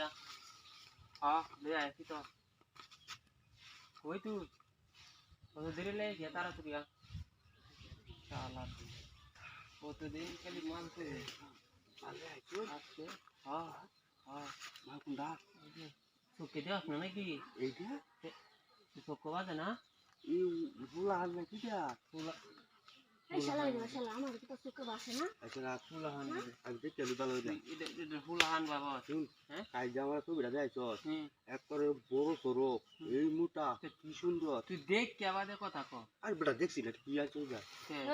तुया हाँ ले आया थी तो कोई तू तो देरी ले गया तारा तुया साला वो तो दिन के लिए मान से আরে আইছো आपके हाँ हाँ মা কোনটা तो के दिवस ना कि এইটা तो को बात है ना এই বুলা হাল নাকি দা पूरा এই শালা আমার কি তো সুকে বাসে না আচ্ছা पूरा हान আমি দেখতে ভালো দা इधर पूरा हान बाबा শুন हैं কাল জামা তো বিড়া যাইছো हम्म একবারে বড় সরো এই মোটা কি সুন্দর तू देख क्या बात है কথা কো আর বেটা দেখছি না কি আছে যা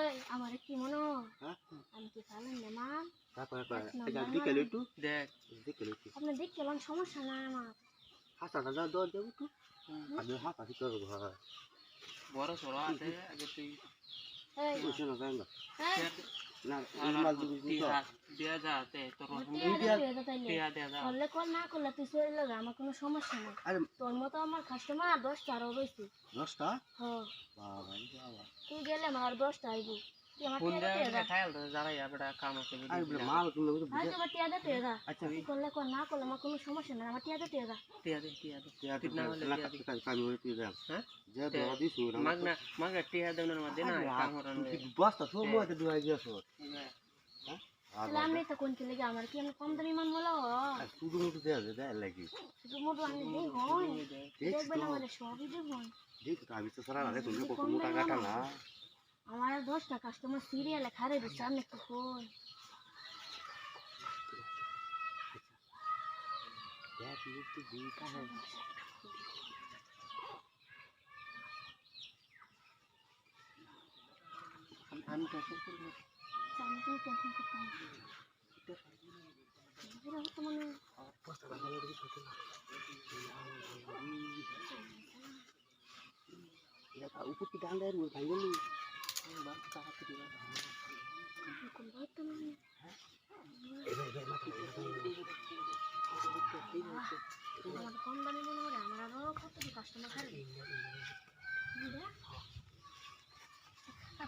এই আমার কি মনে হ্যাঁ আমি কি খালেন না মা তারপরে এটা দিকে লইটু देख দিকে লইটু আপনি দেখতে লন সমস্যা না আমার হাসাটা যা দর দেব তো আমি হাসা কি করব ভাই বড় সরা আছে আগে তুই এই বুঝছ না জানো এই না এই মাল দিবি তো দিয়া যাতে তোর টিয়া দিয়া দা করলে কল না করলে তুই সরে লাগা আমার কোনো সমস্যা নাই আরে তোর মতো আমার কাস্টমার 10টা আরো রইছে 10টা হ্যাঁ বাবা বাবা তুই গেলে আমার 10টা আইবো তুই আমার ফোন টিয়া দে দে খাইল তো যারা ইয়া বেটা কাম আছে আরে বেটা মাল তুমি তো আজ আমার টিয়া দে তুই আচ্ছা তুই করলে কল না করলে আমার কোনো সমস্যা নাই আমার টিয়া দে টিয়া দে কিতনা হলে টিয়া দে কামি হইতে দেন হ্যাঁ যে দর দিছু না মাগনা টিয়া দে না দে না কাম হরন দে বস্তা সব মতে দুই গেছো তাহলে আমি তো কোন কে আমার কি আমি কম দামি মান বলো শুধু মতো দেয়া দেয় লাগি শুধু মোটো আমি দেই হই দেখবে না মানে সবই দেব দেখ আমি তো সারা লাগে তুমি কত মোটা কাটা না আমার 10টা কাস্টমার সিরিয়ালে খারে দিছে আমি একটু কই দেখ একটু দিটা হয় আমি টেনশন করি না আমি তো টেনশন করতাম এরা তো মানে বস্তা বানালে দিছ তো এটা উপর কি ডাল দেয় ভাই বলি বাস কাহাতে দিবা কোন ভাই তো মানে এবার মাথা আমার কম দামি মনে হয় আমার আরো কত কাস্টমার খারে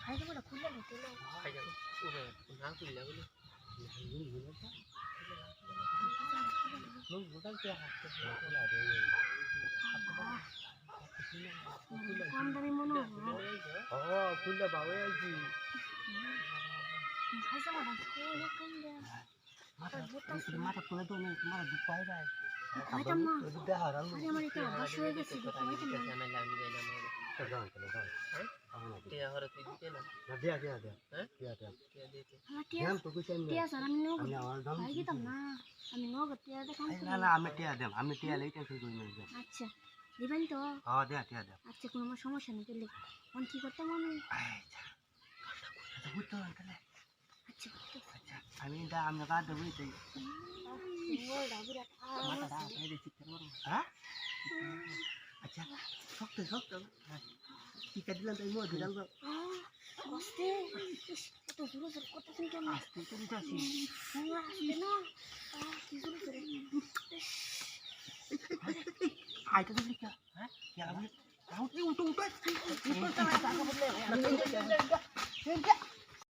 ভাই তো খুলে দিতে খাই যাবো না খুললা বলে লোক গোটাল কে হাতে কম দামি মনে হয় খুললা বাবা আইছি ভাই তো মাথা খুলে কম দে মাথা তুলে তো না তোমার দুঃখ পাই যায় ভাইটা মা বুদ্ধা হারাল আরে আমার এটা অভ্যাস হয়ে গেছে আমি লামি যাইলাম যাও চলে যাও হ্যাঁ আমরা টিয়া হরে তুই দিতে না দেয়া হ্যাঁ দেয়া টিয়া দিতে আমার টিয়া নাম তো কইছেন টিয়া স্যার আমি নগদ আমি আমার দাম ভাই দিতাম না আমি নগদ টিয়া দেখাম না না আমি টিয়া দেম আমি টিয়া লইতে শুরু করি না আচ্ছা দিবেন তো হ্যাঁ দেয়া টিয়া দেয়া আচ্ছা কোনো আমার সমস্যা নেই তাহলে কোন কি করতে মনে আচ্ছা বুঝতো তাহলে আচ্ছা আচ্ছা আমি দা আমি কাজ দেব তাই ওই ডাবুরা মাথা এই দিছি করব হ্যাঁ আচ্ছা শক্ত কি কাটিলাম তাই মো দিলাম তো আস্তে এত জোরে জোরে করতেছেন কেন আস্তে করে যাচ্ছি পুরো আসবে না কি জোরে জোরে আইটা দিলি কি হ্যাঁ কি আমি উঠো